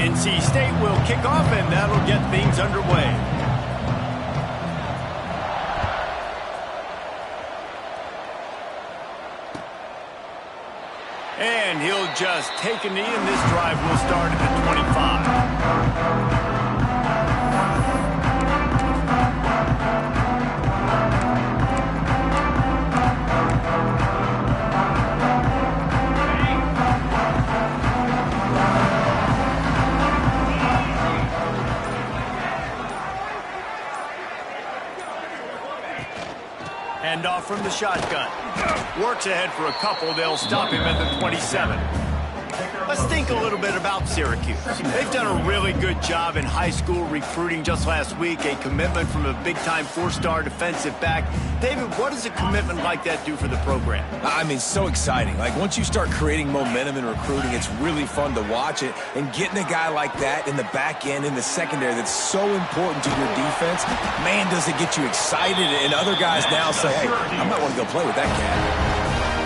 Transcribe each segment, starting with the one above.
NC State will kick off, and that'll get things underway. And he'll just take a knee, and this drive will start at the 25. Hand off from the shotgun. Works ahead for a couple. They'll stop him at the 27. Let's think a little bit about Syracuse. They've done a really good job in high school recruiting. Just last week, a commitment from a big-time four-star defensive back. David, what does a commitment like that do for the program? I mean, so exciting. Like, once you start creating momentum in recruiting, it's really fun to watch it. And getting a guy like that in the back end, in the secondary, that's so important to your defense, man, does it get you excited. And other guys now say, hey, I might want to go play with that cat.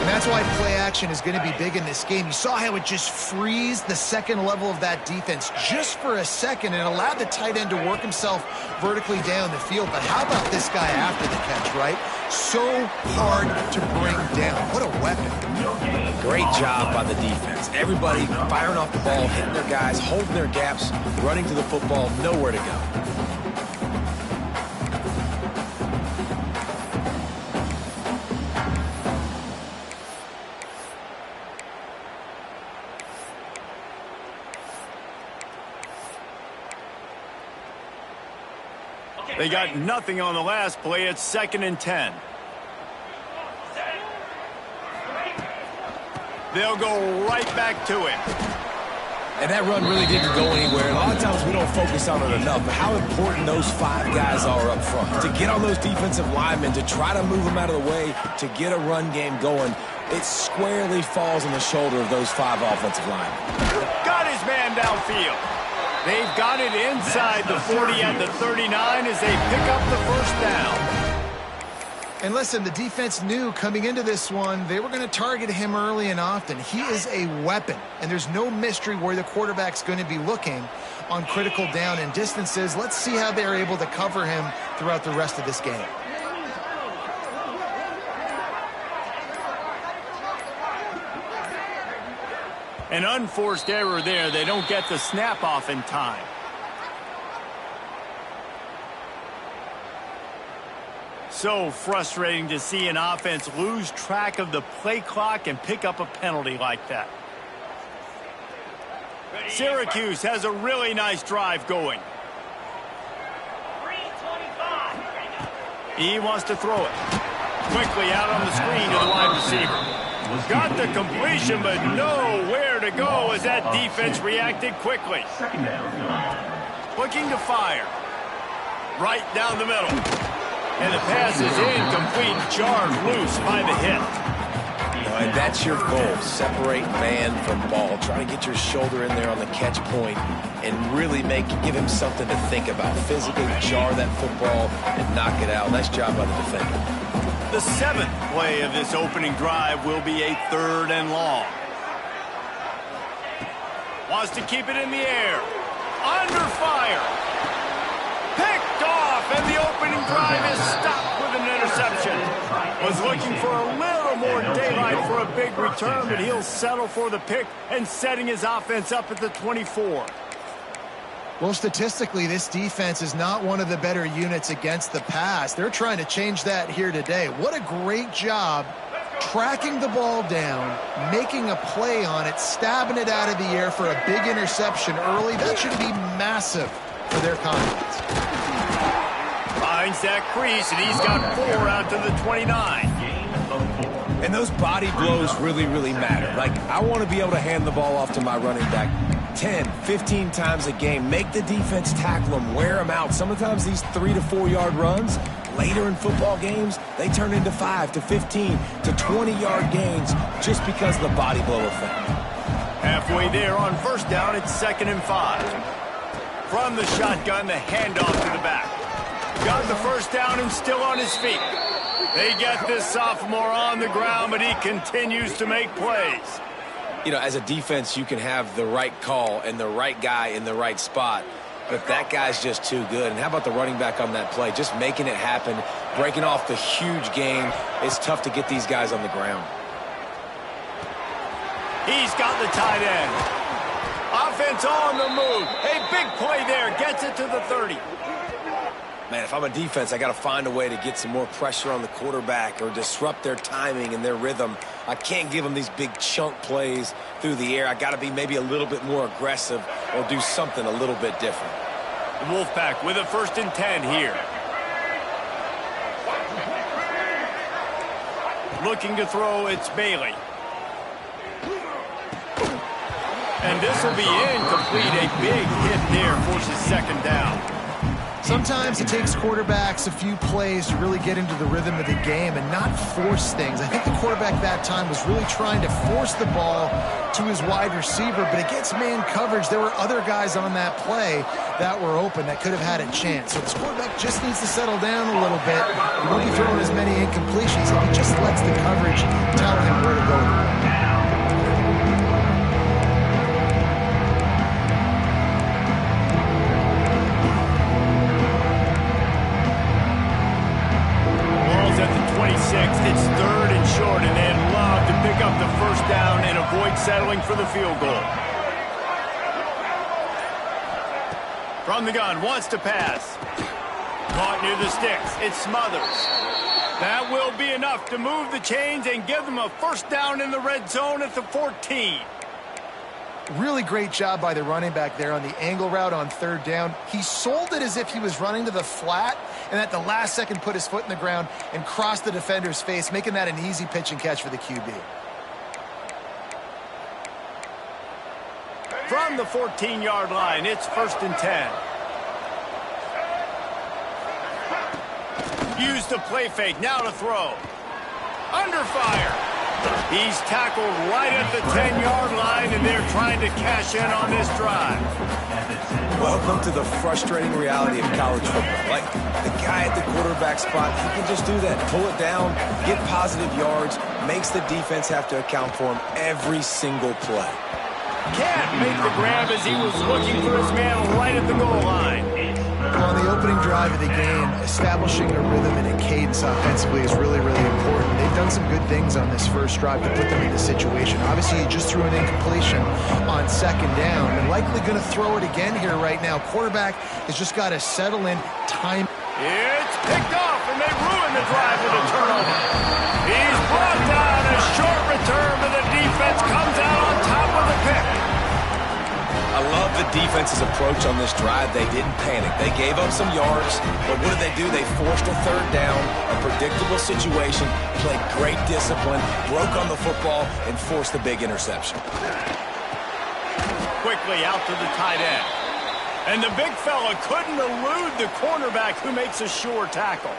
And that's why play action is going to be big in this game. You saw how it just frees the second level of that defense just for a second and allowed the tight end to work himself vertically down the field. But how about this guy after the catch, right? So hard to bring down. What a weapon. Great job by the defense. Everybody firing off the ball, hitting their guys, holding their gaps, running to the football, nowhere to go. They got nothing on the last play. It's 2nd and 10. They'll go right back to it. And that run really didn't go anywhere. A lot of times we don't focus on it enough, but how important those 5 guys are up front. To get on those defensive linemen, to try to move them out of the way, to get a run game going, it squarely falls on the shoulder of those 5 offensive linemen. Got his man downfield. They've got it inside the 40 at the 39 as they pick up the first down. And listen, the defense knew coming into this one, they were going to target him early and often. He is a weapon, and there's no mystery where the quarterback's going to be looking on critical down and distances. Let's see how they're able to cover him throughout the rest of this game. An unforced error there. They don't get the snap off in time. So frustrating to see an offense lose track of the play clock and pick up a penalty like that. Syracuse has a really nice drive going. He wants to throw it. Quickly out on the screen to the wide receiver. Got the completion, but nowhere to go as that defense reacted quickly. Looking to fire. Right down the middle. And the pass is incomplete, jarred loose by the hit. And that's your goal. Separate man from ball. Try to get your shoulder in there on the catch point and really give him something to think about. Physically jar that football and knock it out. Nice job by the defender. The 7th play of this opening drive will be a 3rd and long. Wants to keep it in the air. Under fire. Picked off, and the opening drive is stopped with an interception. Was looking for a little more daylight for a big return, but he'll settle for the pick and setting his offense up at the 24. Well, statistically, this defense is not one of the better units against the pass. They're trying to change that here today. What a great job tracking the ball down, making a play on it, stabbing it out of the air for a big interception early. That should be massive for their confidence. Finds that crease, and he's got 4 out to the 29. And those body blows really, really matter. Like, I want to be able to hand the ball off to my running back 10, 15 times a game. Make the defense tackle them, wear them out. Sometimes these 3 to 4 yard runs, later in football games, they turn into 5 to 15 to 20 yard gains just because of the body blow effect. Halfway there on first down, it's 2nd and 5. From the shotgun, the handoff to the back. Got the first down and still on his feet. They get this sophomore on the ground, but he continues to make plays. You know, as a defense, you can have the right call and the right guy in the right spot, but that guy's just too good. And how about the running back on that play? Just making it happen, breaking off the huge gain. It's tough to get these guys on the ground. He's got the tight end. Offense on the move. A big play there. Gets it to the 30. Man, if I'm a defense, I got to find a way to get some more pressure on the quarterback or disrupt their timing and their rhythm. I can't give them these big chunk plays through the air. I got to be maybe a little bit more aggressive or do something a little bit different. The Wolfpack with a 1st and 10 here. Looking to throw, it's Bailey. And this will be incomplete. A big hit there, forces 2nd down. Sometimes it takes quarterbacks a few plays to really get into the rhythm of the game and not force things. I think the quarterback that time was really trying to force the ball to his wide receiver, but against man coverage, there were other guys on that play that were open that could have had a chance. So this quarterback just needs to settle down a little bit. He won't be throwing as many incompletions if he just lets the coverage tell him where to go. It's 3rd and short, and they'd love to pick up the 1st down and avoid settling for the field goal. From the gun, wants to pass. Caught near the sticks. It's Smothers. That will be enough to move the chains and give them a 1st down in the red zone at the 14. Really great job by the running back there on the angle route on 3rd down. He sold it as if he was running to the flat, and at the last second put his foot in the ground and crossed the defender's face, making that an easy pitch and catch for the QB. From the 14-yard line, it's 1st and 10. Use the play fake, now to throw. Under fire. He's tackled right at the 10-yard line, and they're trying to cash in on this drive. Welcome to the frustrating reality of college football. Like, the guy at the quarterback spot, he can just do that. Pull it down, get positive yards, makes the defense have to account for him every single play. Can't make the grab as he was looking for his man right at the goal line. Well, on the opening drive of the game, establishing a rhythm and a cadence offensively is really, really important. They've done some good things on this first drive to put them in this situation. Obviously, he just threw an incompletion on 2nd down. They're likely going to throw it again here right now. Quarterback has just got to settle in time. It's picked off, and they ruin the drive with a turnover. He's brought down. A short return, but the defense comes out on top with a pick. I love the defense's approach on this drive. They didn't panic. They gave up some yards, but what did they do? They forced a 3rd down, a predictable situation, played great discipline, broke on the football, and forced the big interception. Quickly out to the tight end. And the big fella couldn't elude the cornerback who makes a sure tackle.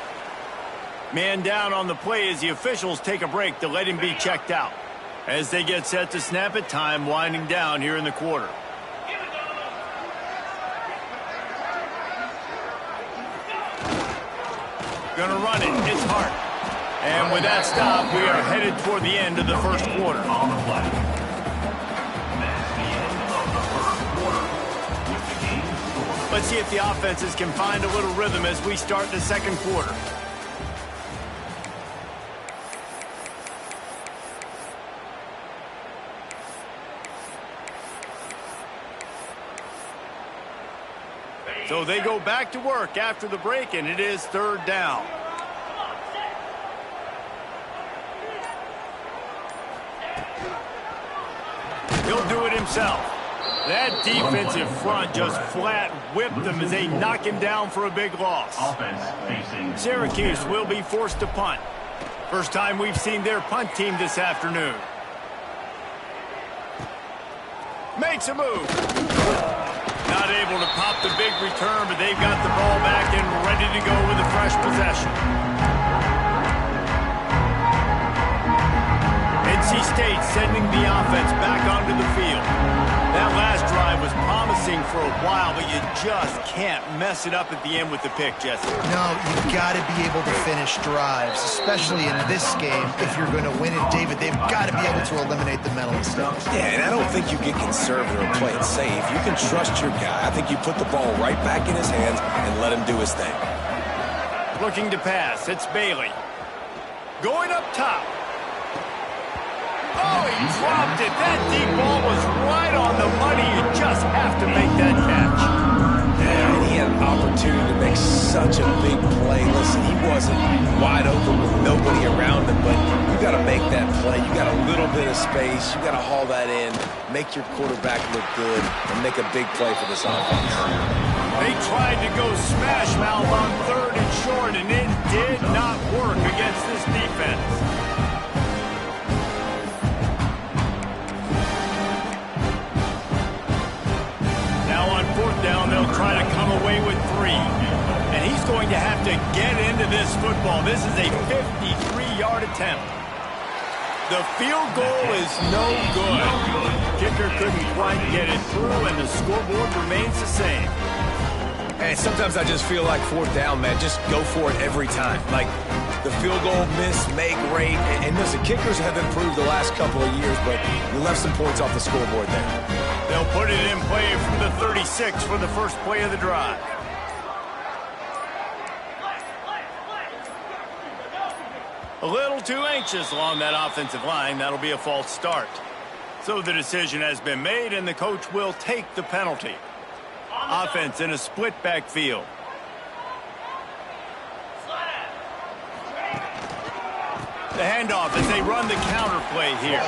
Man down on the play as the officials take a break to let him be checked out. As they get set to snap it, time winding down here in the quarter. Gonna run it. It's Hart. And with that stop, we are headed toward the end of the 1st quarter. Let's see if the offenses can find a little rhythm as we start the 2nd quarter. So they go back to work after the break, and it is 3rd down. He'll do it himself. That defensive front just flat whipped them as they knock him down for a big loss. Syracuse will be forced to punt. First time we've seen their punt team this afternoon. Makes a move. Not able to pop the big return, but they've got the ball back and ready to go with a fresh possession. NC State sending the offense back onto the field. That last drive was promising for a while, but you just can't mess it up at the end with the pick, Jesse. No, you've got to be able to finish drives, especially in this game. If you're going to win it, David, they've got to be able to eliminate the mental mistakes. Yeah, and I don't think you get conservative or play it safe. You can trust your guy. I think you put the ball right back in his hands and let him do his thing. Looking to pass. It's Bailey. Going up top. Oh, he dropped it. That deep ball was right on the money. You just have to make that catch. And he had an opportunity to make such a big play. Listen, he wasn't wide open with nobody around him, but you got to make that play. You got a little bit of space. You got to haul that in, make your quarterback look good, and make a big play for this offense. They tried to go smash mouth on 3rd and short, and it did not work against this defense. Now on 4th down, they'll try to come away with 3. And he's going to have to get into this football. This is a 53-yard attempt. The field goal is no good. Kicker couldn't quite get it through, and the scoreboard remains the same. Hey, sometimes I just feel like 4th down, man. Just go for it every time. Like the field goal miss, make rate. And listen, kickers have improved the last couple of years, but you left some points off the scoreboard there. They'll put it in play from the 36 for the first play of the drive. A little too anxious along that offensive line. That'll be a false start. So the decision has been made, and the coach will take the penalty. Offense in a split backfield. The handoff as they run the counter play here.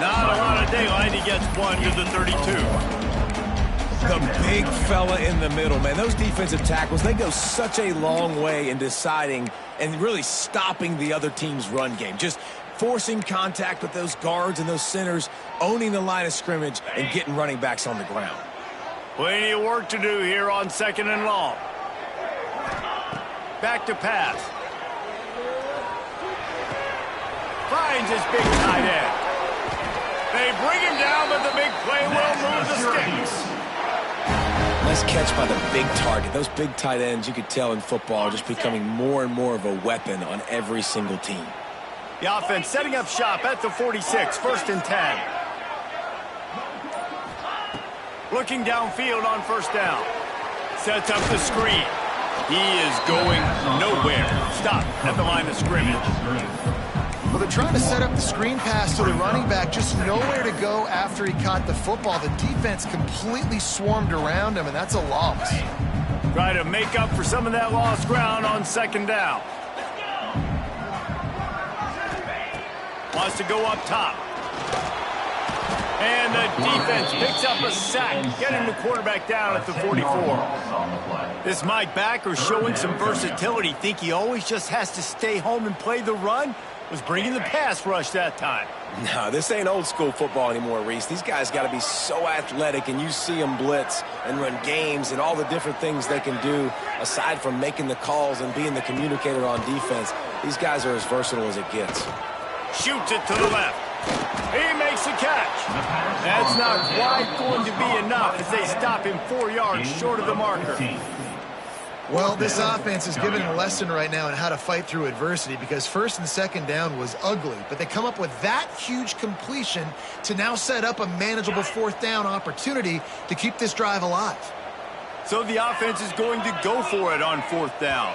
Not a lot of daylight. He gets one to the 32. The big fella in the middle, man. Those defensive tackles, they go such a long way in deciding and really stopping the other team's run game. Just forcing contact with those guards and those centers, owning the line of scrimmage, and getting running backs on the ground. Plenty of work to do here on 2nd and long. Back to pass. Finds his big tight end. They bring him down, but the big play will move the sticks. Nice catch by the big target. Those big tight ends, you could tell in football, are just becoming more and more of a weapon on every single team. The offense setting up shop at the 46, 1st and 10. Looking downfield on 1st down. Sets up the screen. He is going nowhere. Stop at the line of scrimmage. Well, they're trying to set up the screen pass to the running back, just nowhere to go after he caught the football. The defense completely swarmed around him, and that's a loss. Try to make up for some of that lost ground on 2nd down. Wants to go up top. And the defense picks up a sack, getting the quarterback down at the 44. This Mike backer showing some versatility. Think he always just has to stay home and play the run? Was bringing the pass rush that time. No, this ain't old school football anymore, Reese. These guys got to be so athletic, and you see them blitz and run games and all the different things they can do aside from making the calls and being the communicator on defense. These guys are as versatile as it gets. Shoots it to the left. He makes the catch. That's not quite going to be enough as they stop him 4 yards short of the marker. Well, this offense is giving a lesson right now on how to fight through adversity, because 1st and 2nd down was ugly, but they come up with that huge completion to now set up a manageable 4th down opportunity to keep this drive alive. So the offense is going to go for it on 4th down.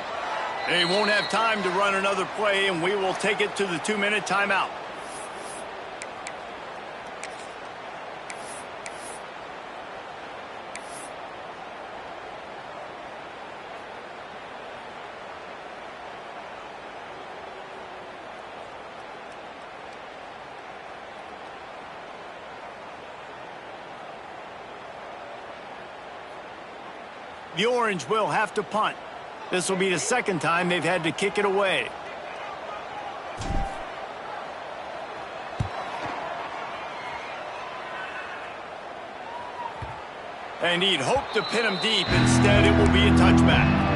They won't have time to run another play, and we will take it to the 2-minute timeout. The Orange will have to punt. This will be the 2nd time they've had to kick it away. And he'd hoped to pin him deep. Instead, it will be a touchback.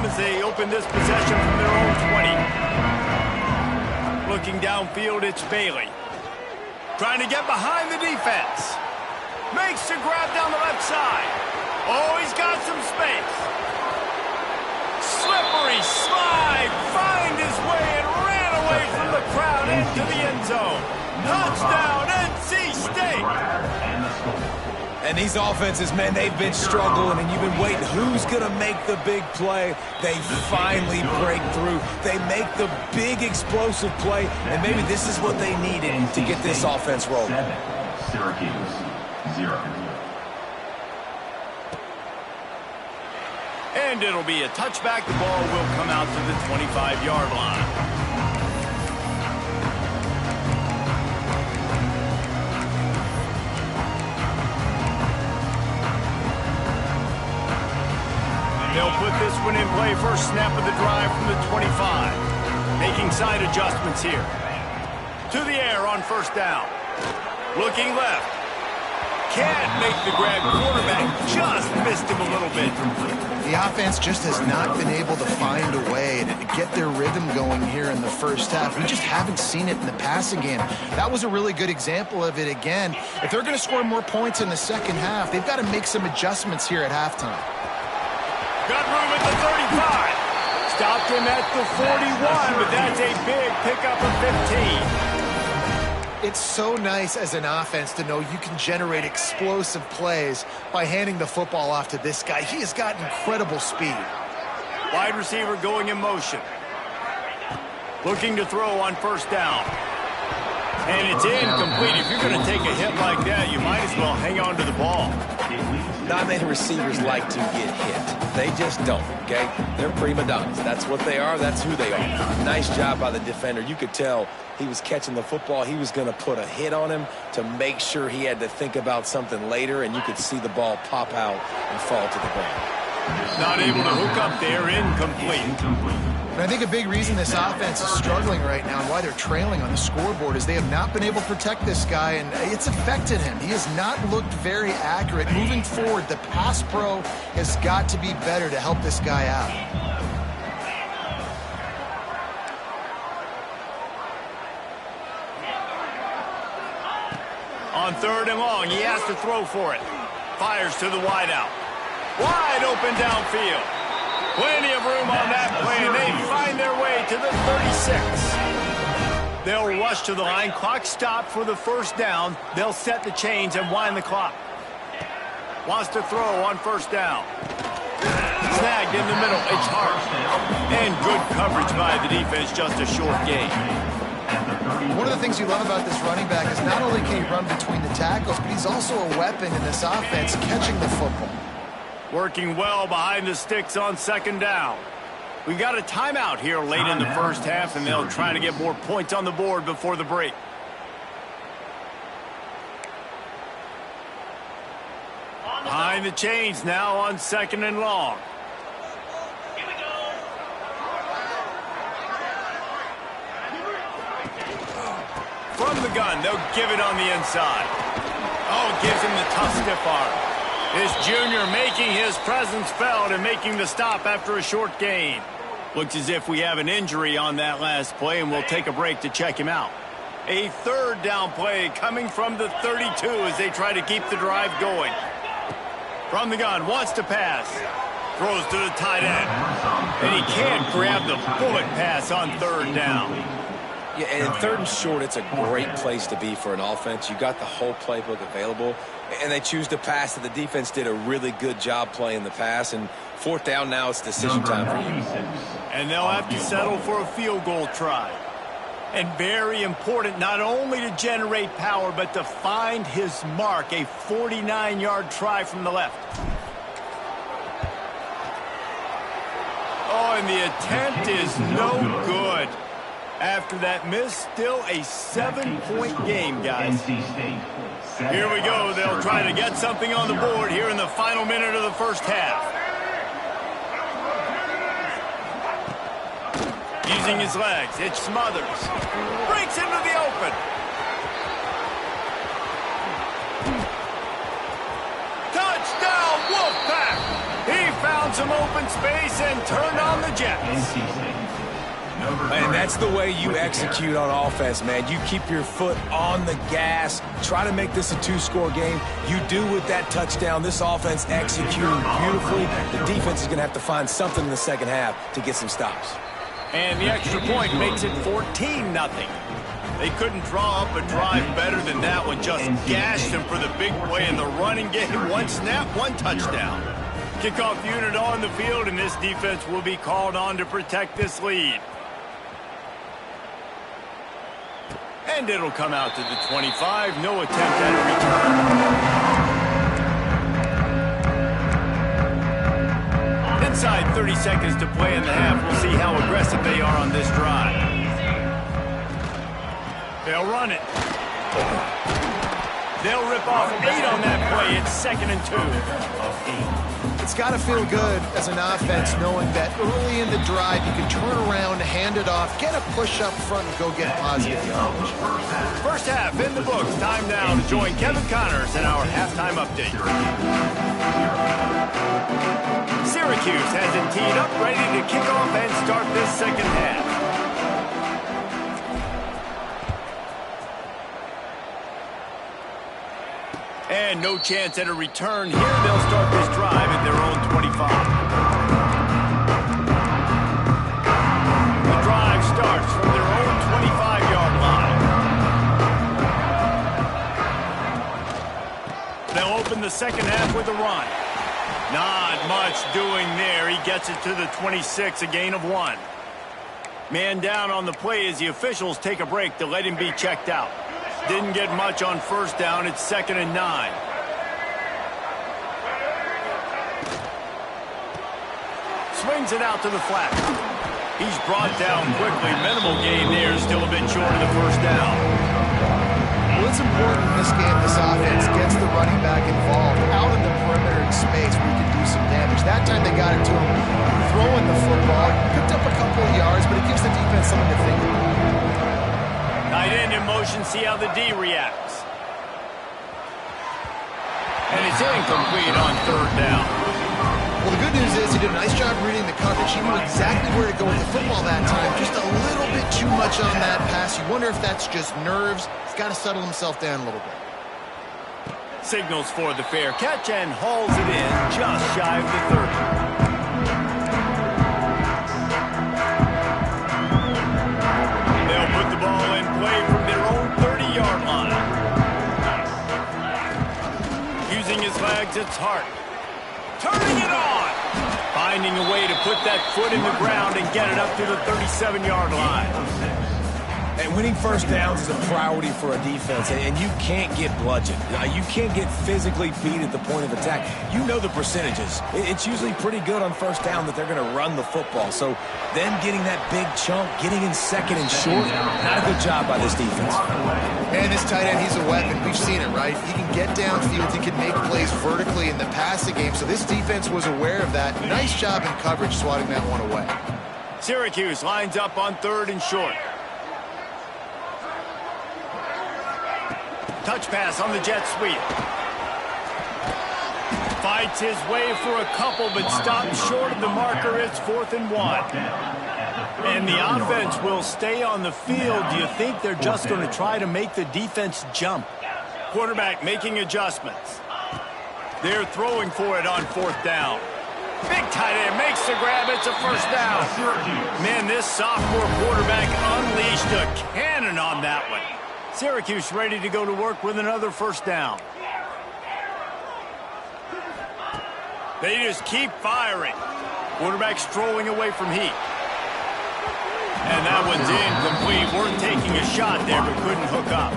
as they open this possession from their own 20. Looking downfield, it's Bailey. Trying to get behind the defense. Makes the grab down the left side. Oh, he's got some space. Slippery slide. Find his way and ran away from the crowd into the end zone. Touchdown, NC State. And these offenses, man, they've been struggling, and you've been waiting. Who's going to make the big play? They finally break through. They make the big explosive play, and maybe this is what they needed to get this offense rolling. Syracuse, 0. And it'll be a touchback. The ball will come out to the 25-yard line. They'll put this one in play. First snap of the drive from the 25. Making side adjustments here. To the air on first down. Looking left. Can't make the grab. Quarterback just missed him a little bit. The offense just has not been able to find a way to get their rhythm going here in the first half. We just haven't seen it in the passing game. That was a really good example of it again. If they're going to score more points in the second half, they've got to make some adjustments here at halftime. Got room at the 35. Stopped him at the 41, but that's a big pickup of 15. It's so nice as an offense to know you can generate explosive plays by handing the football off to this guy. He has got incredible speed. Wide receiver going in motion. Looking to throw on first down. And it's incomplete. If you're going to take a hit like that, you might as well hang on to the ball. Not many receivers like to get hit. They just don't, okay? They're prima donnas. That's what they are. That's who they are. Nice job by the defender. You could tell he was catching the football. He was going to put a hit on him to make sure he had to think about something later, and you could see the ball pop out and fall to the ground. Not able to hook up there. Incomplete. And I think a big reason this offense is struggling right now and why they're trailing on the scoreboard is they have not been able to protect this guy, and it's affected him. He has not looked very accurate. Moving forward, the pass pro has got to be better to help this guy out. On third and long, he has to throw for it. Fires to the wideout. Wide open downfield. Plenty of room on that play, and they find their way to the 36. They'll rush to the line. Clock stopped for the first down. They'll set the chains and wind the clock. Wants to throw on first down. Snagged in the middle. It's Hart. And good coverage by the defense. Just a short gain. One of the things you love about this running back is not only can he run between the tackles, but he's also a weapon in this offense catching the football. Working well behind the sticks on second down. We've got a timeout here late in the first half, and they'll try to get more points on the board before the break. Behind the chains now on second and long. From the gun, they'll give it on the inside. Oh, gives him the tough stiff arm. This junior making his presence felt and making the stop after a short gain. Looks as if we have an injury on that last play, and we'll take a break to check him out. A third down play coming from the 32 as they try to keep the drive going. From the gun, wants to pass. Throws to the tight end. And he can't grab the bullet pass on third down. Yeah, and in third and short, it's a great place to be for an offense. You got the whole playbook available, and they choose to pass. And the defense did a really good job playing the pass. And fourth down now, it's decision time for you. And they'll have to settle for a field goal try. And very important, not only to generate power, but to find his mark. A 49-yard try from the left. Oh, and the attempt is no good. After that miss, still a 7-point game, guys. Here we go. They'll try to get something on the board here in the final minute of the first half. Using his legs, it Smothers. Breaks into the open. Touchdown, Wolfpack! He found some open open space and turned on the Jets. And that's the way you execute on offense, man. You keep your foot on the gas. Try to make this a two-score game. You do with that touchdown. This offense executing beautifully. The defense is going to have to find something in the second half to get some stops. And the extra point makes it 14-0. They couldn't draw up a drive better than that one. Just gashed them for the big play in the running game. One snap, one touchdown. Kickoff unit on the field, and this defense will be called on to protect this lead. And it'll come out to the 25. No attempt at a return. Inside 30 seconds to play in the half. We'll see how aggressive they are on this drive. They'll run it. They'll rip off 8 on that play. It's 2nd and 2. It's got to feel good as an offense knowing that early in the drive you can turn around, hand it off, get a push up front, and go get positive yardage. First half in the books. Time now to join Kevin Connors in our halftime update. Syracuse has it teed up, ready to kick off and start this second half. And no chance at a return here. They'll start this drive at their own 25. The drive starts from their own 25-yard line. They'll open the second half with a run. Not much doing there. He gets it to the 26, a gain of 1. Man down on the play as the officials take a break to let him be checked out. Didn't get much on first down. It's 2nd and 9. Swings it out to the flat. He's brought down quickly. Minimal gain there. Still a bit short of the first down. Well, it's important in this game this offense gets the running back involved out in the perimeter in space where he can do some damage. That time they got it to him throwing the football. Picked up a couple of yards, but it gives the defense something to think about. Tight end in motion, see how the D reacts. And it's incomplete on 3rd down. Well, the good news is he did a nice job reading the coverage. He knew exactly where to go with the football that time. Just a little bit too much on that pass. You wonder if that's just nerves. He's got to settle himself down a little bit. Signals for the fair catch and hauls it in just shy of the 30. Play from their own 30-yard line. Using his legs, it's Hart. Turning it on. Finding a way to put that foot in the ground and get it up to the 37-yard line. And winning first downs is a priority for a defense, and you can't get bludgeoned. You can't get physically beat at the point of attack. You know the percentages. It's usually pretty good on first down that they're going to run the football. So then getting that big chunk, getting in 2nd and short, not a good job by this defense. And this tight end, he's a weapon. We've seen it, right? He can get downfield. He can make plays vertically in the passing game. So this defense was aware of that. Nice job in coverage swatting that one away. Syracuse lines up on 3rd and short. Touch pass on the jet sweep. Fights his way for a couple, but stops short of the marker. It's 4th and 1. And the offense will stay on the field. Do you think they're just going to try to make the defense jump? Quarterback making adjustments. They're throwing for it on 4th down. Big tight end makes the grab. It's a first down. Man, this sophomore quarterback unleashed a cannon on that one. Syracuse ready to go to work with another first down. They just keep firing. Quarterback strolling away from heat. And that one's incomplete. Worth taking a shot there, but couldn't hook up.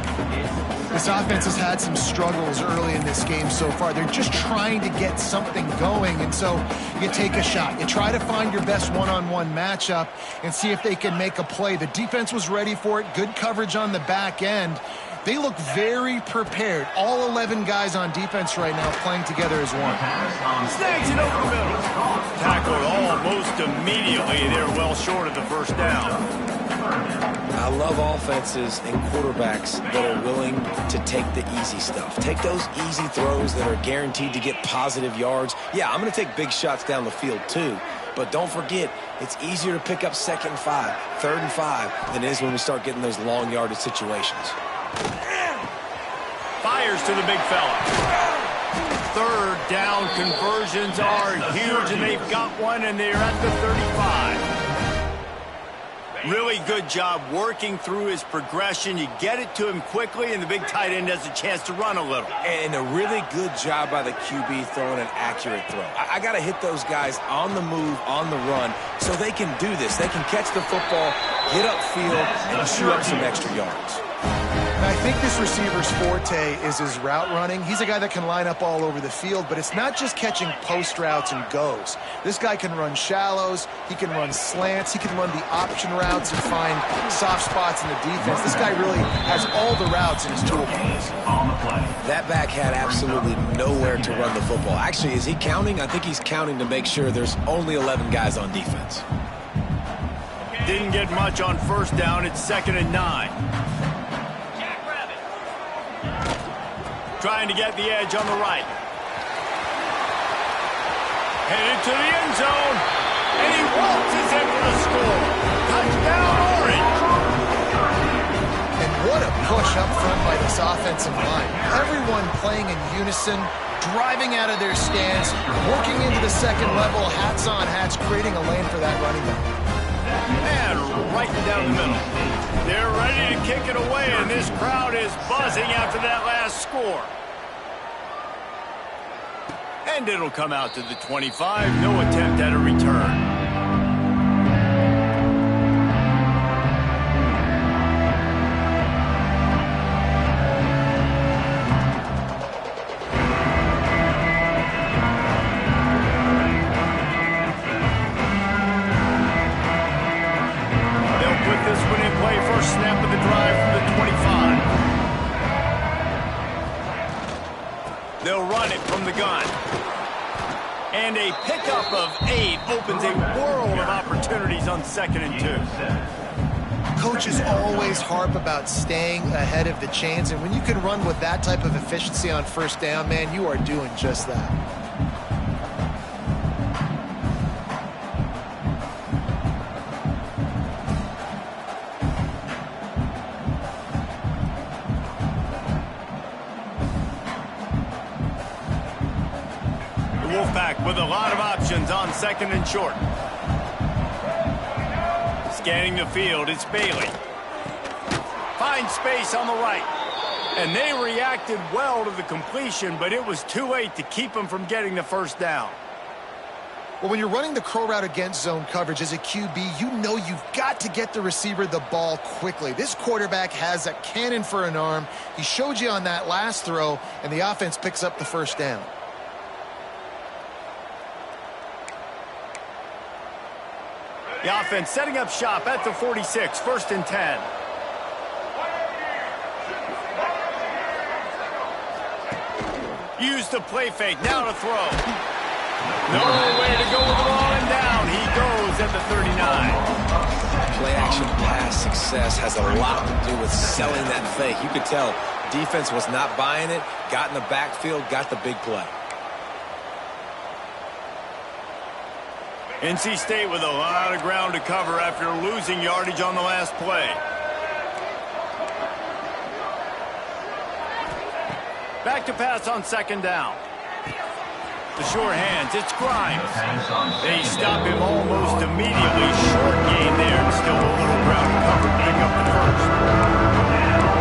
This offense has had some struggles early in this game so far. They're just trying to get something going, and so you take a shot. You try to find your best one-on-one matchup and see if they can make a play. The defense was ready for it. Good coverage on the back end. They look very prepared. All 11 guys on defense right now playing together as one. Snags it over the middle. Tackled almost immediately. They're well short of the first down. I love offenses and quarterbacks that are willing to take the easy stuff. Take those easy throws that are guaranteed to get positive yards. Yeah, I'm going to take big shots down the field too. But don't forget, it's easier to pick up 2nd and 5, 3rd and 5 than it is when we start getting those long yardage situations. Fires to the big fella. 3rd down conversions are huge, and they've got one, and they're at the 35. Really good job working through his progression. You get it to him quickly, and the big tight end has a chance to run a little. And a really good job by the QB throwing an accurate throw. I got to hit those guys on the move, on the run, so they can do this. They can catch the football, get upfield, and shoot up some extra yards. And I think this receiver's forte is his route running. He's a guy that can line up all over the field, but it's not just catching post routes and goes. This guy can run shallows, he can run slants, he can run the option routes and find soft spots in the defense. This guy really has all the routes in his toolbox. That back had absolutely nowhere to run the football. Actually, is he counting? I think he's counting to make sure there's only 11 guys on defense. Didn't get much on 1st down. It's 2nd and 9. Trying to get the edge on the right. Headed to the end zone. And he waltzes in for the score. Touchdown, Orange. And what a push up front by this offensive line. Everyone playing in unison, driving out of their stance, working into the 2nd level, hats on hats, creating a lane for that running back. And right down the middle. They're ready to kick it away, and this crowd is buzzing after that last score. And it'll come out to the 25. No attempt at a return. Snap of the drive from the 25. They'll run it from the gun. And a pickup of 8 opens a world of opportunities on 2nd and 2. Coaches always harp about staying ahead of the chains, and when you can run with that type of efficiency on 1st down, man, you are doing just that. Wolfpack with a lot of options on 2nd and short. Scanning the field, it's Bailey. Finds space on the right. And they reacted well to the completion, but it was too late to keep them from getting the 1st down. Well, when you're running the crow route against zone coverage as a QB, you know you've got to get the receiver the ball quickly. This quarterback has a cannon for an arm. He showed you on that last throw, and the offense picks up the 1st down. The offense setting up shop at the 46, 1st and 10. Use the play fake, now to throw. No way to go with the ball and down. He goes at the 39. Play action pass success has a lot to do with selling that fake. You could tell defense was not buying it, got in the backfield, got the big play. NC State with a lot of ground to cover after losing yardage on the last play. Back to pass on 2nd down. The short hands, it's Grimes. They stop him almost immediately. Short gain there, and still a little ground to cover to pick up the 1st.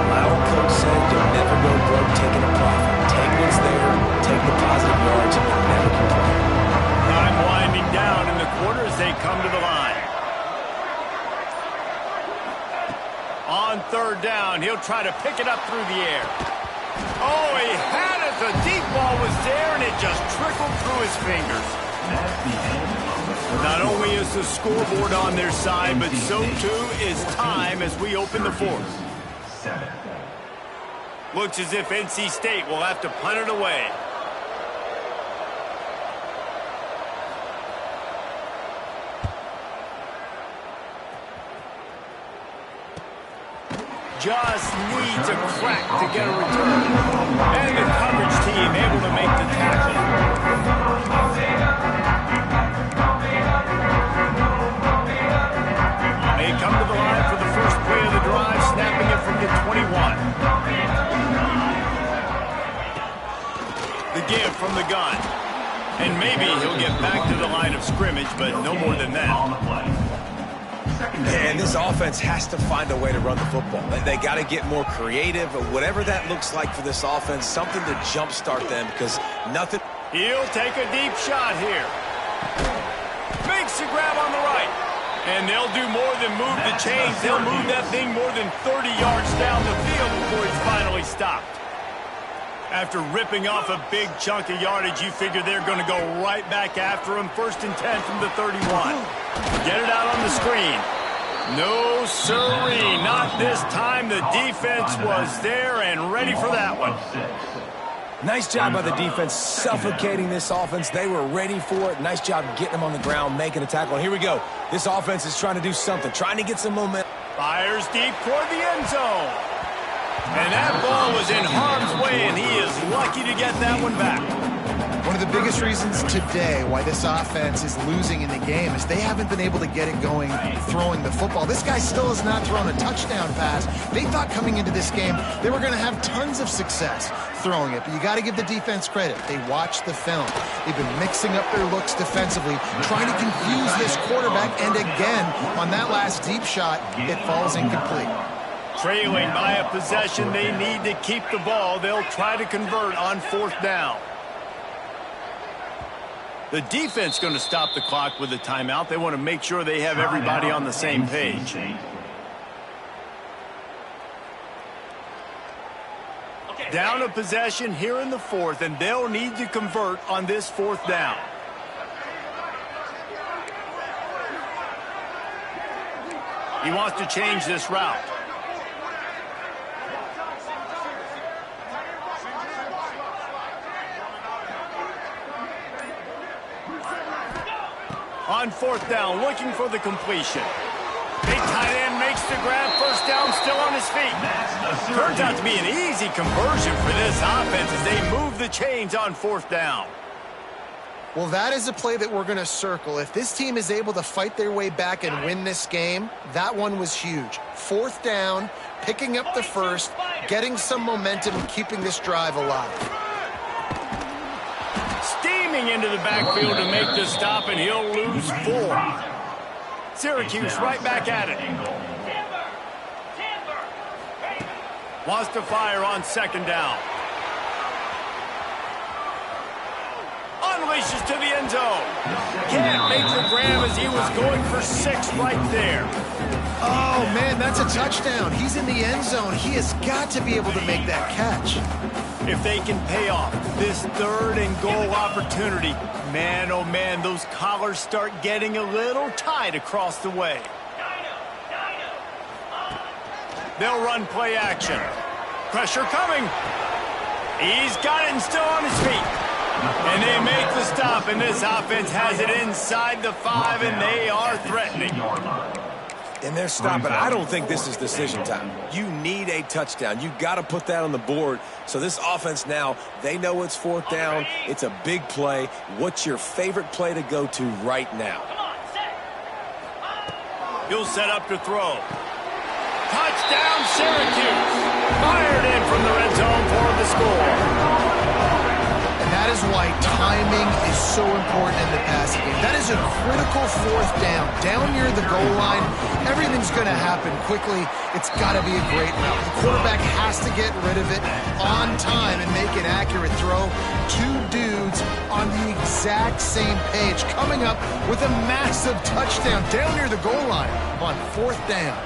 My old coach said you'll never go broke taking a profit. Take what's there, take the positive yards, and you'll never complain. Time winding down in the quarter as they come to the line. On 3rd down, he'll try to pick it up through the air. Oh, he had it. The deep ball was there, and it just trickled through his fingers. Not only is the scoreboard on their side, but so too is time as we open the 4th. Looks as if NC State will have to punt it away. just needs a crack to get a return. And the coverage team able to make the tackle. They come to the line for the first play of the drive, snapping it from the 21. The give from the gun. And maybe he'll get back to the line of scrimmage, but no more than that. And this offense has to find a way to run the football. They got to get more creative, or whatever that looks like for this offense, something to jumpstart them, because nothing. He'll take a deep shot here. Makes the grab on the right. And they'll do more than move the chains. They'll move that thing more than 30 yards down the field before he's finally stopped. After ripping off a big chunk of yardage, you figure they're going to go right back after him. 1st and 10 from the 31. Get it out on the screen. No, sirree, not this time. The defense was there and ready for that one. Nice job by the defense suffocating this offense. They were ready for it. Nice job getting them on the ground, making a tackle. And here we go. This offense is trying to do something, trying to get some momentum. Fires deep toward the end zone. And that ball was in harm's way, and he is lucky to get that one back. One of the biggest reasons today why this offense is losing in the game is they haven't been able to get it going throwing the football. This guy still has not thrown a touchdown pass. They thought coming into this game they were going to have tons of success throwing it, but you got to give the defense credit. They watched the film. They've been mixing up their looks defensively, trying to confuse this quarterback, and again, on that last deep shot, it falls incomplete. Trailing by a possession, they need to keep the ball. They'll try to convert on 4th down. The defense going to stop the clock with a timeout. They want to make sure they have everybody on the same page. Down a possession here in the 4th, and they'll need to convert on this 4th down. He wants to change this route. On 4th down, looking for the completion. Big tight end makes the grab. 1st down, still on his feet. Turns out to be an easy conversion for this offense as they move the chains on 4th down. Well, that is a play that we're going to circle. If this team is able to fight their way back and win this game, that one was huge. 4th down, picking up the 1st, getting some momentum, and keeping this drive alive. Steaming into the backfield to make the stop, and he'll lose 4. Syracuse right back at it. Wants to fire on 2nd down. Unleashes to the end zone. Can't make the grab as he was going for 6 right there. Oh, man, that's a touchdown. He's in the end zone. He has got to be able to make that catch. If they can pay off this 3rd and goal opportunity, man, oh man, those collars start getting a little tight across the way. They'll run play action. Pressure coming. He's got it and still on his feet. And they make the stop, and this offense has it inside the 5, and they are threatening. And they're stopping. I don't think this is decision time. You need a touchdown. You got to put that on the board. So this offense now, they know it's 4th down. It's a big play. What's your favorite play to go to right now? He'll set up to throw. Touchdown, Syracuse. Fired in from the red zone for the score. That is why timing is so important in the passing game. That is a critical 4th down. Down near the goal line, everything's going to happen quickly. It's got to be a great route. The quarterback has to get rid of it on time and make an accurate throw. 2 dudes on the exact same page, coming up with a massive touchdown down near the goal line on 4th down.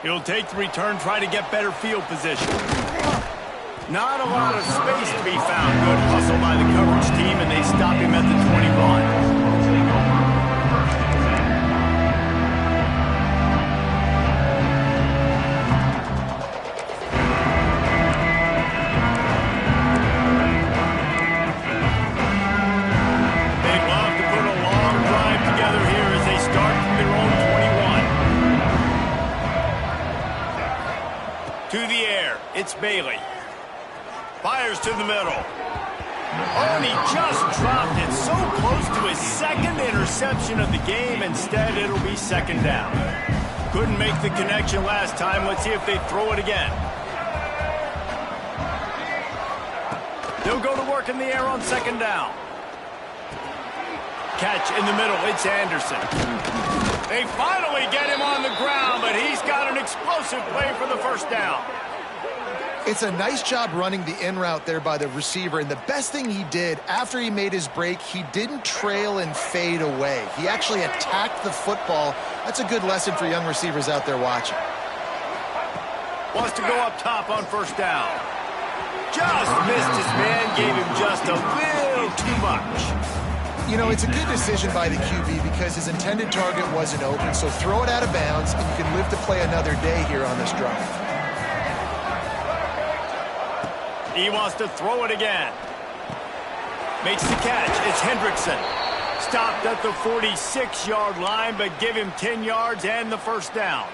He'll take the return, try to get better field position. Not a lot of space to be found. Good hustle by the coverage team, and they stop him at the 21. They'd love to put a long drive together here as they start from their own It's Bailey. Fires to the middle. Oh, and he just dropped it so close to his second interception of the game. Instead, it'll be second down. Couldn't make the connection last time. Let's see if they throw it again. They'll go to work in the air on second down. Catch in the middle. It's Anderson. They finally get him on the ground, but he's got an explosive play for the first down. It's a nice job running the in route there by the receiver, and the best thing he did after he made his break, he didn't trail and fade away. He actually attacked the football. That's a good lesson for young receivers out there watching. Wants to go up top on first down. Just missed his man, gave him just a little too much. You know, it's a good decision by the QB because his intended target wasn't open, so throw it out of bounds, and you can live to play another day here on this drive. He wants to throw it again. Makes the catch. It's Hendrickson. Stopped at the 46-yard line, but give him 10 yards and the first down.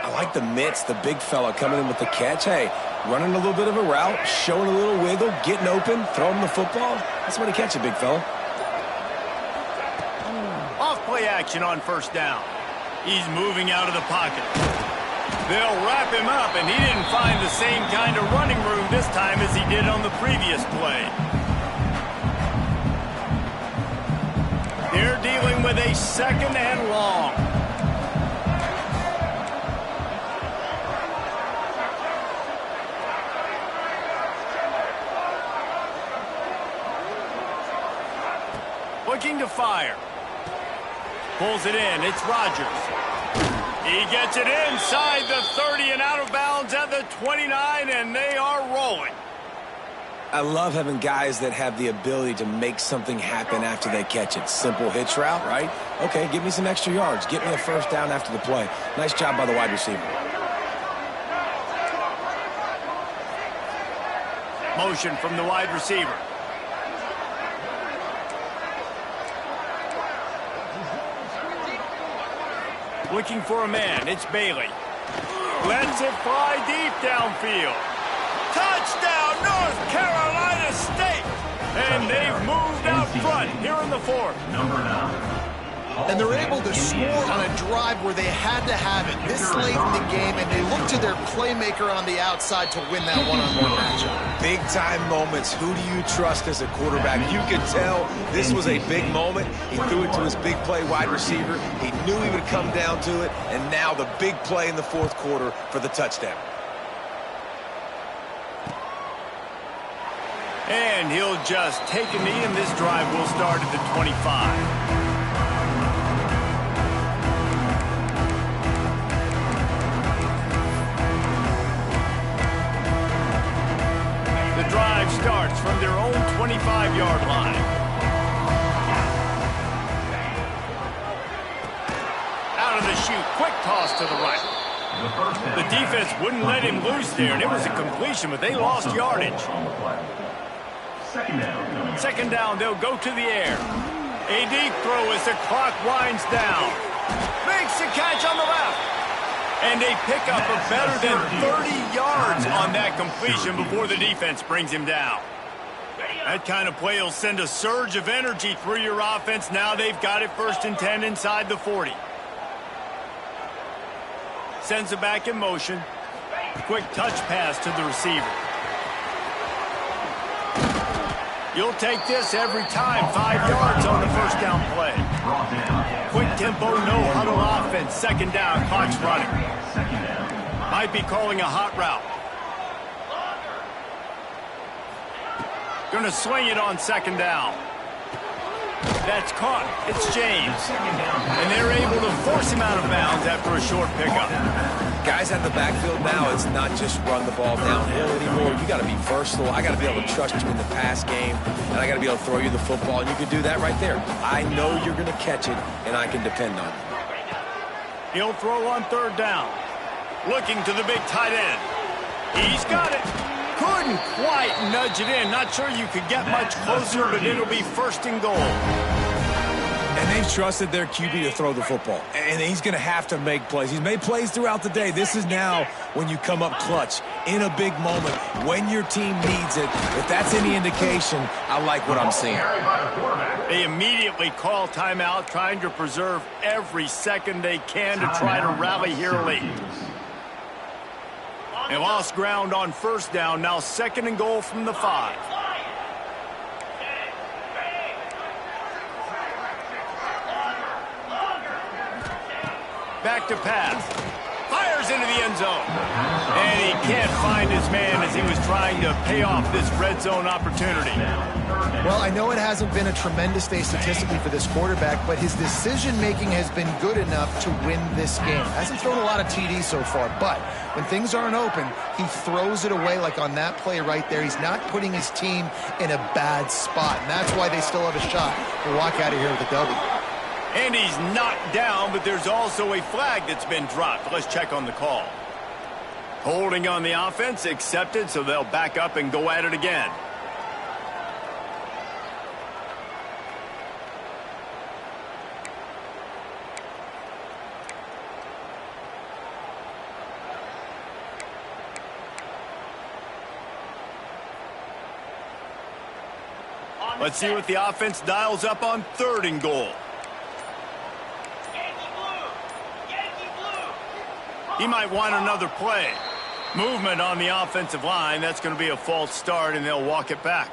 I like the mitts, the big fella coming in with the catch. Hey, running a little bit of a route, showing a little wiggle, getting open, throwing the football. That's when he catch it, big fella. Off play action on first down. He's moving out of the pocket. They'll wrap him up, and he didn't find the same kind of running room this time as he did on the previous play. They're dealing with a second and long. Looking to fire. Pulls it in. It's Rodgers. He gets it inside the 30 and out of bounds at the 29, and they are rolling. I love having guys that have the ability to make something happen after they catch it. Simple hitch route, right? Okay, give me some extra yards. Get me a first down after the play. Nice job by the wide receiver. Motion from the wide receiver. Looking for a man. It's Bailey. Lets it fly deep downfield. Touchdown, North Carolina State! And they've moved out front here in the fourth. Number 9. And they're able to score on a drive where they had to have it this late in the game, and they look to their playmaker on the outside to win that one-on-one matchup. Big-time moments. Who do you trust as a quarterback? You could tell this was a big moment. He threw it to his big play wide receiver. He knew he would come down to it, and now the big play in the fourth quarter for the touchdown. And he'll just take a knee, and this drive will start at the 25. The drive starts from their own 25-yard line. Out of the chute, quick toss to the right. The defense wouldn't let him loose there, and it was a completion, but they lost yardage. Second down, they'll go to the air. A deep throw as the clock winds down. Makes the catch on the left. And they pick up a better than 30 yards on that completion before the defense brings him down. That kind of play will send a surge of energy through your offense. Now they've got it 1st and 10 inside the 40. Sends it back in motion. Quick touch pass to the receiver. You'll take this every time. 5 yards on the first down play. Quick tempo, no huddle offense. Second down, clock's running. Might be calling a hot route. Going to swing it on second down. That's caught. It's James. And they're able to force him out of bounds after a short pickup. Guys at the backfield now, it's not just run the ball downhill anymore. You got to be versatile. I got to be able to trust you in the pass game, and I got to be able to throw you the football, and you can do that right there. I know you're going to catch it, and I can depend on you. He'll throw on third down. Looking to the big tight end. He's got it. Couldn't quite nudge it in. Not sure you could get much closer, but it'll be 1st and goal. And they've trusted their QB to throw the football, and he's going to have to make plays. He's made plays throughout the day. This is now when you come up clutch in a big moment when your team needs it. If that's any indication, I like what I'm seeing. They immediately call timeout, trying to preserve every second they can to try to rally here late. They lost ground on first down, now 2nd and goal from the 5. Back to pass. Fires into the end zone. And he can't find his man as he was trying to pay off this red zone opportunity. Well, I know it hasn't been a tremendous day statistically for this quarterback, but his decision-making has been good enough to win this game. Hasn't thrown a lot of TDs so far, but when things aren't open, he throws it away like on that play right there. He's not putting his team in a bad spot, and that's why they still have a shot to walk out of here with a W. And he's knocked down, but there's also a flag that's been dropped. Let's check on the call. Holding on the offense, accepted, so they'll back up and go at it again. Let's see what the offense dials up on 3rd and goal. He might want another play. Movement on the offensive line. That's going to be a false start, and they'll walk it back.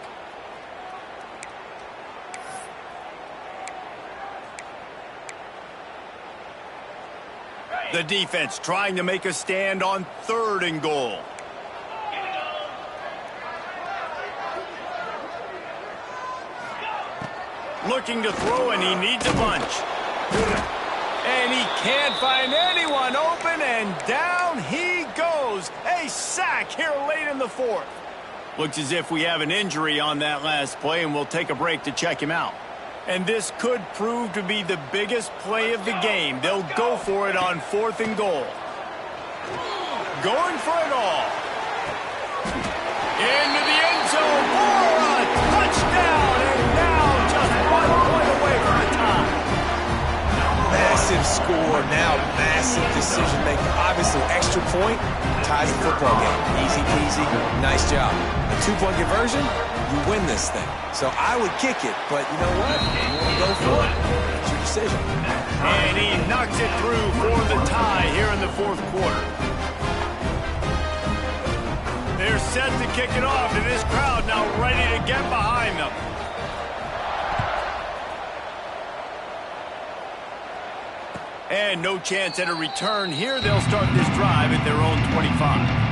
The defense trying to make a stand on 3rd and goal. Looking to throw, and he needs a bunch. And he can't find anyone open, and down he goes. A sack here late in the 4th. Looks as if we have an injury on that last play, and we'll take a break to check him out. And this could prove to be the biggest play of the game. They'll go for it on 4th and goal. Going for it all. Into the end zone for a touchdown, and now just 1 point away from the tie. Massive score, now massive decision making. Obviously, extra point ties the football game. Easy peasy, nice job. A 2-point conversion, you win this thing. So I would kick it, but you know what? You want to go for it? It's your decision. And he knocks it through for the tie here in the 4th quarter. They're set to kick it off, and this crowd now ready to get behind them. And no chance at a return here. They'll start this drive at their own 25.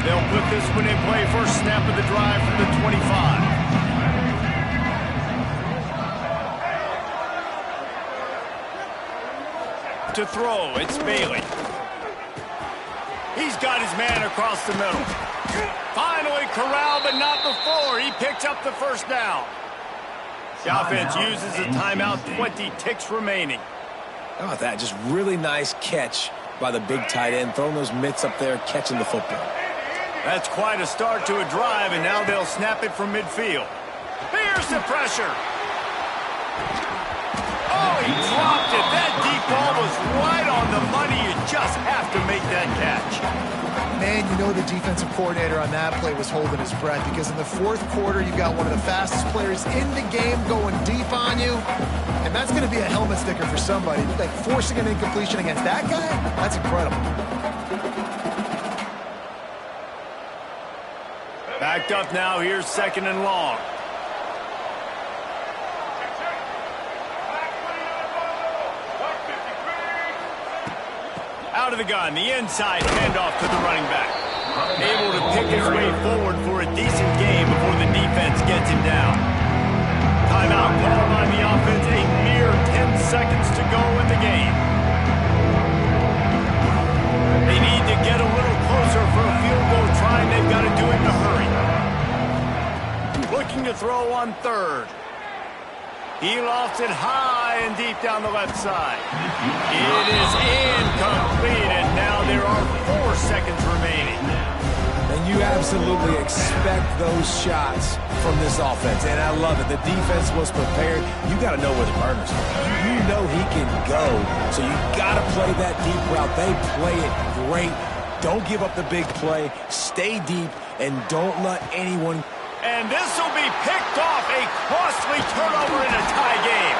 They'll put this one in play. First snap of the drive from the 25. To throw, it's Bailey. He's got his man across the middle. Finally corralled, but not before. He picks up the first down. The offense uses a timeout, 20 ticks remaining. How about that? Just really nice catch by the big tight end, throwing those mitts up there, catching the football. That's quite a start to a drive, and now they'll snap it from midfield. Here's the pressure. Oh, he dropped it. That deep ball was right on the money. You just have to make that catch. Man, you know the defensive coordinator on that play was holding his breath, because in the 4th quarter, you've got one of the fastest players in the game going deep on you, and that's going to be a helmet sticker for somebody. Like, forcing an incompletion against that guy, that's incredible. Backed up now. Here's 2nd and long. Out of the gun, the inside handoff to the running back. Able to pick his way forward for a decent game before the defense gets him down. Timeout called on the offense. A mere 10 seconds to go in the game. They need to get a little closer for a field goal try. They've got to do it in a hurry. looking to throw on third. He lofts it high and deep down the left side. It is incomplete, and now there are 4 seconds remaining. And you absolutely expect those shots from this offense, and I love it. The defense was prepared. You got to know where the burners are. You know he can go, so you got to play that deep route. They play it great. Don't give up the big play. Stay deep, and don't let anyone... And this will be picked off, a costly turnover in a tie game.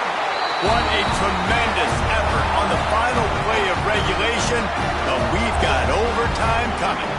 What a tremendous effort on the final play of regulation, but we've got overtime coming.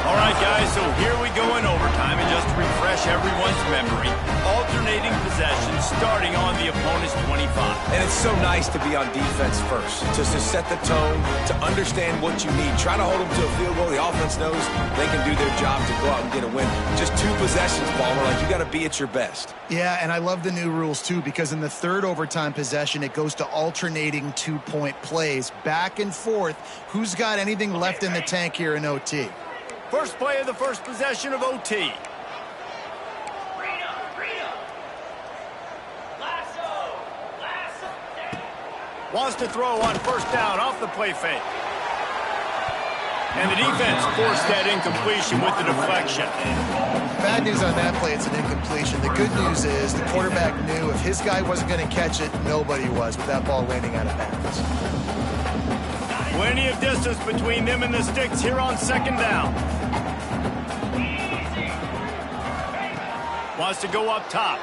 All right, guys, so here we go in overtime, and just to refresh everyone's memory, alternating possessions starting on the opponent's 25. And it's so nice to be on defense first, just to set the tone, to understand what you need. Try to hold them to a field goal. The offense knows they can do their job to go out and get a win. Just 2 possessions, Ballmer. Like, you got to be at your best. Yeah, and I love the new rules, too, because in the third overtime possession, it goes to alternating 2-point plays, back and forth. Who's got anything left in the tank here in OT? First play of the first possession of OT. Wants to throw on first down off the play fake. And the defense forced that incompletion with the deflection. Bad news on that play, it's an incompletion. The good news is the quarterback knew if his guy wasn't going to catch it, nobody was with that ball landing out of bounds. Plenty of distance between them and the sticks here on second down. Wants to go up top.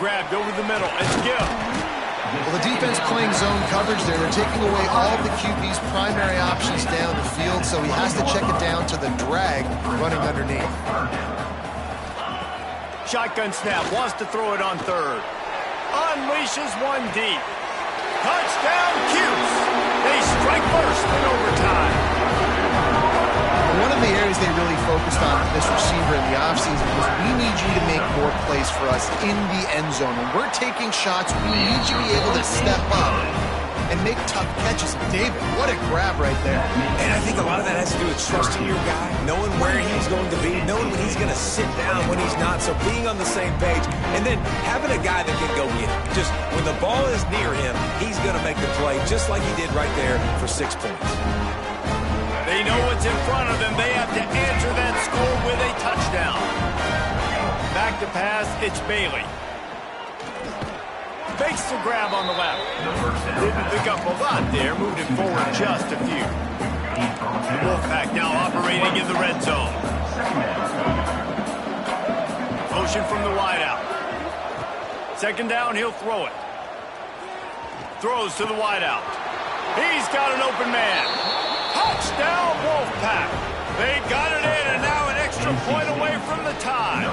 Grabbed over the middle. It's Gill. Well, the defense playing zone coverage there. They're taking away all of the QB's primary options down the field, so he has to check it down to the drag running underneath. Shotgun snap. Wants to throw it on third. Unleashes one deep. Touchdown, Cuse. They strike first in overtime. One of the areas they really focused on with this receiver in the offseason was we need you to make more plays for us in the end zone. When we're taking shots, we need you to be able to step up and make tough catches. David, what a grab right there. And I think a lot of that has to do with trusting your guy, knowing where he's going to be, knowing when he's going to sit down, when he's not, so being on the same page, and then having a guy that can go get it. Just when the ball is near him, he's going to make the play, just like he did right there for 6 points. They know what's in front of them. They have to answer that score with a touchdown. Back to pass, it's Bailey. Fakes the grab on the left. Didn't pick up a lot there, moved it forward just a few. The Wolfpack now operating in the red zone. Motion from the wideout. Second down, he'll throw it. Throws to the wideout. He's got an open man. Touchdown, Wolfpack. They got it in, and now an extra point away from the tie.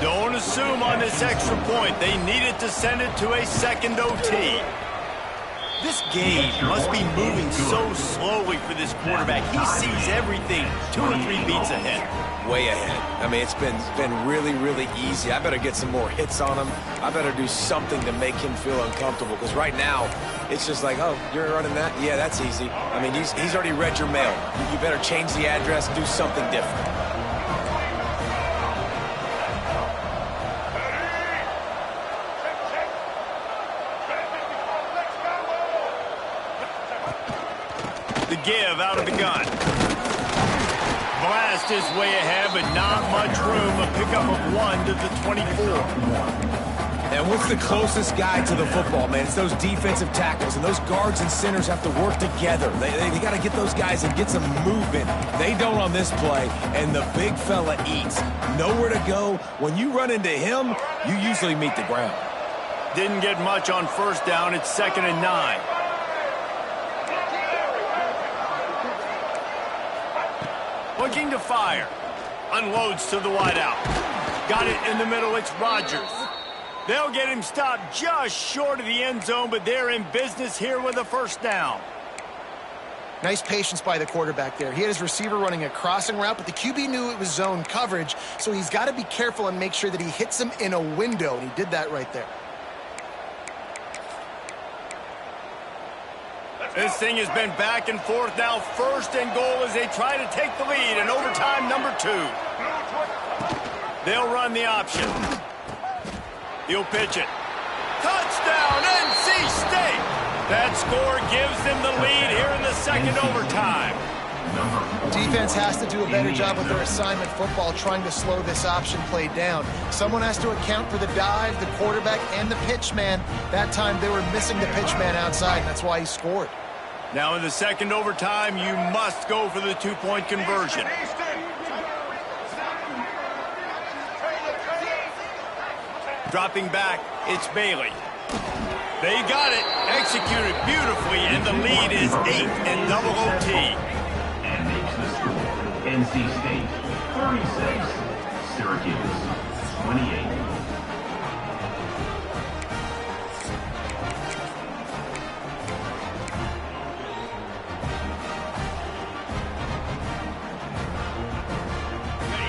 Don't assume on this extra point. They needed to send it to a second OT. This game must be moving so slowly for this quarterback. He sees everything 2 or 3 beats ahead. Way ahead. I mean, it's been really, really easy. I better get some more hits on him. I better do something to make him feel uncomfortable, because right now, it's just like, oh, you're running that? Yeah, that's easy. I mean, he's already read your mail. You better change the address, do something different. The give out of the gun. Blast is way ahead, but not much room. A pickup of 1 to the 24. And what's the closest guy to the football, man? It's those defensive tackles, and those guards and centers have to work together. They got to get those guys and get some movement. They don't on this play, and the big fella eats. Nowhere to go. When you run into him, you usually meet the ground. Didn't get much on first down. It's 2nd and 9. Looking to fire. Unloads to the wideout. Got it in the middle. It's Rodgers. They'll get him stopped just short of the end zone, but they're in business here with a first down. Nice patience by the quarterback there. He had his receiver running a crossing route, but the QB knew it was zone coverage, so he's got to be careful and make sure that he hits him in a window, and he did that right there. This thing has been back and forth now. First and goal as they try to take the lead in overtime number 2. They'll run the option. He'll pitch it. Touchdown, NC State! That score gives them the lead here in the second overtime. Defense has to do a better job with their assignment football, trying to slow this option play down. Someone has to account for the dive, the quarterback, and the pitch man. That time they were missing the pitch man outside, and that's why he scored. Now in the second overtime, you must go for the 2-point conversion. Dropping back, it's Bailey. They got it, executed beautifully, and the lead is 8 in double OT. And makes the score. NC State 36, Syracuse 28.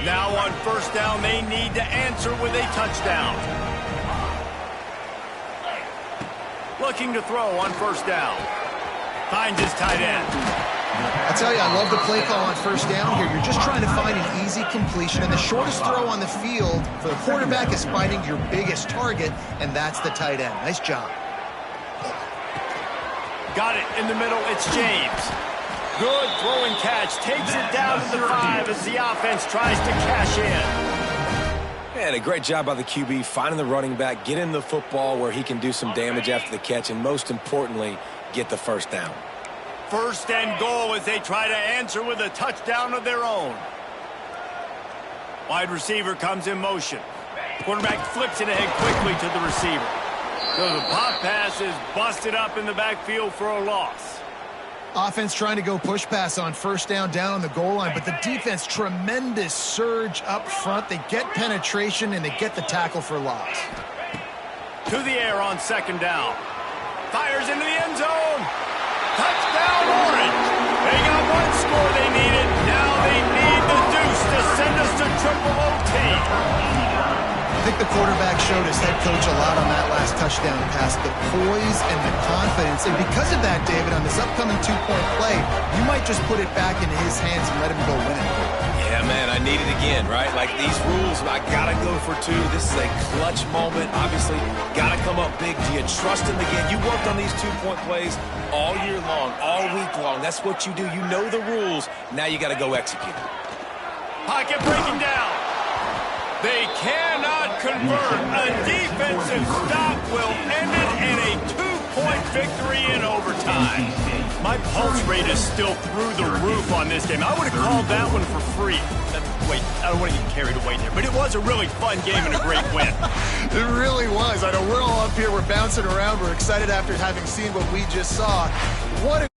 Now on first down, they need to answer with a touchdown. Looking to throw on first down. Finds his tight end. I tell you, I love the play call on first down here. You're just trying to find an easy completion, and the shortest throw on the field for the quarterback is finding your biggest target, and that's the tight end. Nice job. Got it in the middle. It's James. Good throw and catch. Takes it down to the 5 as the offense tries to cash in. Man, a great job by the QB, finding the running back, getting the football where he can do some damage after the catch, and most importantly, get the first down. First and goal as they try to answer with a touchdown of their own. Wide receiver comes in motion. Quarterback flips it ahead quickly to the receiver. So the pop pass is busted up in the backfield for a loss. Offense trying to go push pass on first down on the goal line, but the defense, tremendous surge up front. They get penetration, and they get the tackle for loss. To the air on second down. Fires into the end zone. Touchdown, Orange. They got one score they needed. Now they need the deuce to send us to triple OT. I think the quarterback showed his head coach a lot on that last touchdown pass, the poise and the confidence. And because of that, David, on this upcoming 2-point play, you might just put it back into his hands and let him go win it. Yeah, man, I need it again, right? Like these rules, I got to go for 2. This is a clutch moment. Obviously, got to come up big. Do you trust him again? You worked on these 2-point plays all year long, all week long. That's what you do. You know the rules. Now you got to go execute. Pocket breaking down. They cannot convert. A defensive stop will end it in a 2-point victory in overtime. My pulse rate is still through the roof on this game. I would have called that one for free. Wait, I don't want to get carried away there, but it was a really fun game and a great win. It really was. I know we're all up here. We're bouncing around. We're excited after having seen what we just saw. What a